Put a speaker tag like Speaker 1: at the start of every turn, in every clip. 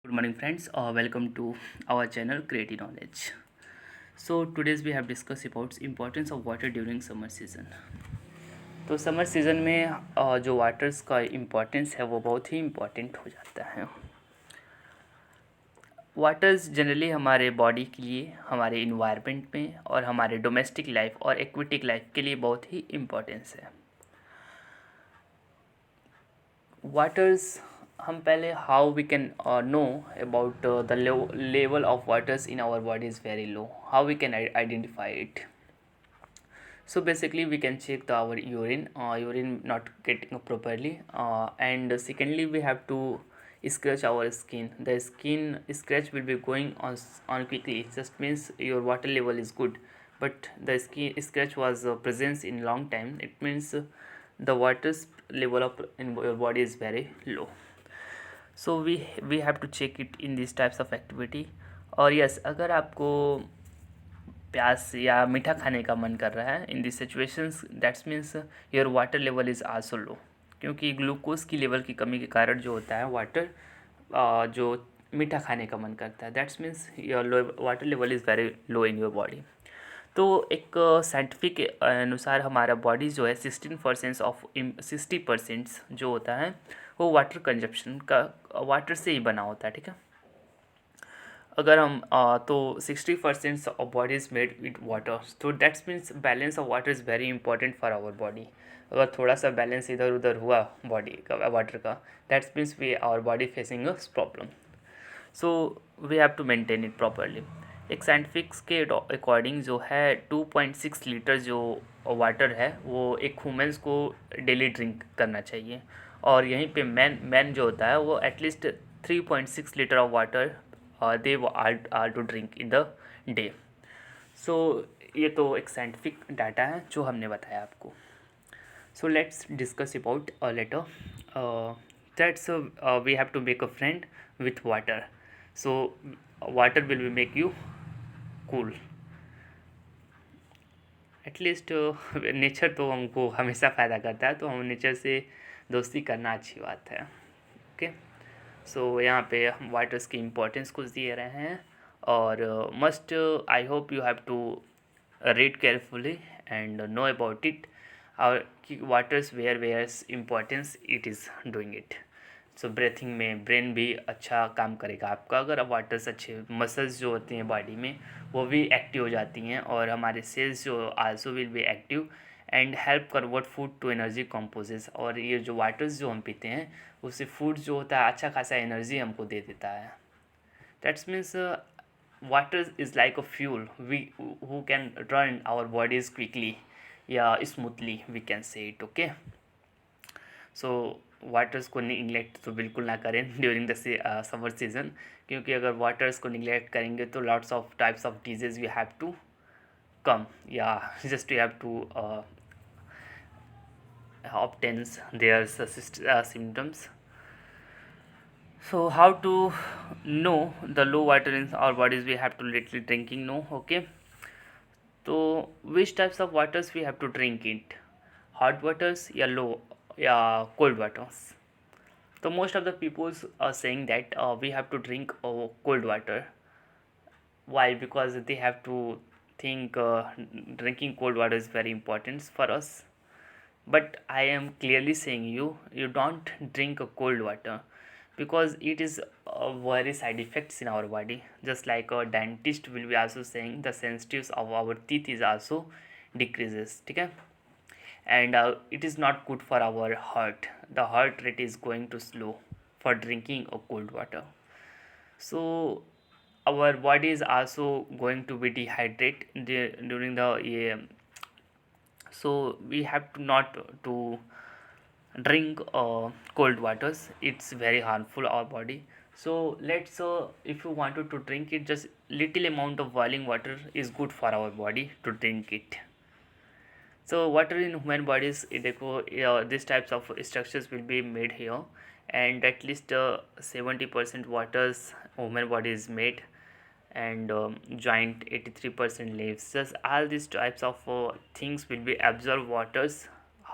Speaker 1: Good morning, friends. Welcome to our channel Creative Knowledge. So today's we have discussed about importance of water during summer season. तो summer season में जो waters का importance है वो बहुत ही important हो जाता है। वाटर्स जनरली हमारे बॉडी के लिए, हमारे इन्वायरमेंट में और हमारे डोमेस्टिक लाइफ और एक्वेटिक लाइफ के लिए बहुत ही इम्पोर्टेंस है। वाटर्स हम पहले how we can know about the level of waters in our body is very low, how we can identify it. So basically we can check our urine not getting properly, and secondly we have to scratch our skin. The skin scratch will be going on quickly, just means your water level is good, but the skin scratch was presence in long time, it means the water's level of in your body is very low. So we have to check it in these types of activity. और yes, अगर आपको प्यास या मीठा खाने का मन कर रहा है in this situations, that's means your water level is also low, क्योंकि ग्लूकोज की लेवल की कमी के कारण जो होता है वाटर जो मीठा खाने का मन करता है, that's means your water level is very low in your body. तो एक साइंटिफिक के अनुसार हमारा बॉडी जो है 16% ऑफ 60% जो होता है वो वाटर कंजप्शन का वाटर से ही बना होता है. ठीक है, अगर हम तो 60% of body is made with water, तो that's means balance of water is very important for our body. अगर थोड़ा सा बैलेंस इधर उधर हुआ बॉडी का वाटर का, that's means we our body facing a problem. So we have to maintain it properly. एक साइंटिफिक्स के अकॉर्डिंग जो है 2.6 लीटर जो वाटर है वो एक ह्यूमन्स को डेली ड्रिंक करना चाहिए, और यहीं पे मैन जो होता है वो at least 3.6 litre of water they are to drink in the day. So ये तो एक साइंटिफिक डाटा है जो हमने बताया आपको. So let's discuss about later. That's we have to make a friend with water. So water will be make you cool. At least nature तो हमको हमेशा फ़ायदा करता है, तो हम नेचर से दोस्ती करना अच्छी बात है. ओके, सो यहाँ पे हम वाटर्स की इम्पोर्टेंस कुछ दिए रहे हैं, और must I hope you have to read carefully and know about it, और कि waters where's importance it is doing it. So breathing में ब्रेन भी अच्छा काम करेगा आपका, अगर वाटर्स अच्छे, मसल्स जो होती हैं बॉडी में वो भी एक्टिव हो जाती हैं, और हमारे सेल्स जो also will be active and help convert food to energy composes. और ये जो वाटर्स जो हम पीते हैं उससे फूड जो होता है अच्छा खासा एनर्जी हमको दे देता है. That's means water is like a fuel we who can run our bodies quickly या smoothly, we can say it. Okay, so waters को निगलेक्ट तो बिल्कुल ना करें ड्यूरिंग द समर सीज़न, क्योंकि अगर वाटर्स को निगलेक्ट करेंगे तो lots of types of diseases we have to come, yeah, just you have to obtains their symptoms. So how to know the low water in our bodies? We have to literally drinking, no? Okay, so which types of waters we have to drink it? Hot waters या low या cold waters? So most of the people are saying that we have to drink cold water. Why? Because they have to think drinking cold water is very important for us. But I am clearly saying you don't drink a cold water, because it is very side effects in our body. Just like a dentist will be also saying the sensitives of our teeth is also decreases. Okay, and it is not good for our heart. The heart rate is going to slow for drinking a cold water. So our body is also going to be dehydrated during the so we have to not to drink cold waters, it's very harmful our body. So let's if you wanted to drink it, just little amount of boiling water is good for our body to drink it. So water in human bodies, these types of structures will be made here, and at least 70% waters human body is made, and joint 83% leaves. Just all these types of things will be absorb waters.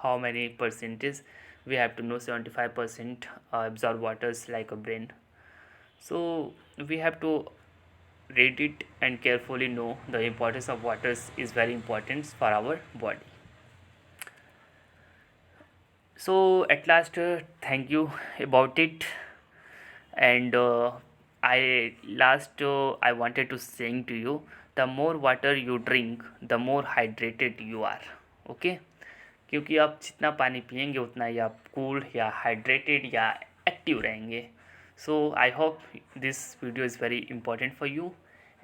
Speaker 1: How many percentage? We have to know 75% absorb waters like a brain. So we have to read it and carefully know the importance of waters is very important for our body. So at last, thank you about it. And I wanted to saying to you, the more water you drink, the more hydrated you are. Okay, क्योंकि आप जितना पानी पियेंगे उतना ही आप cool या hydrated या active रहेंगे. So I hope this video is very important for you,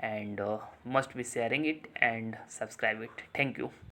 Speaker 1: and must be sharing it and subscribe it. Thank you.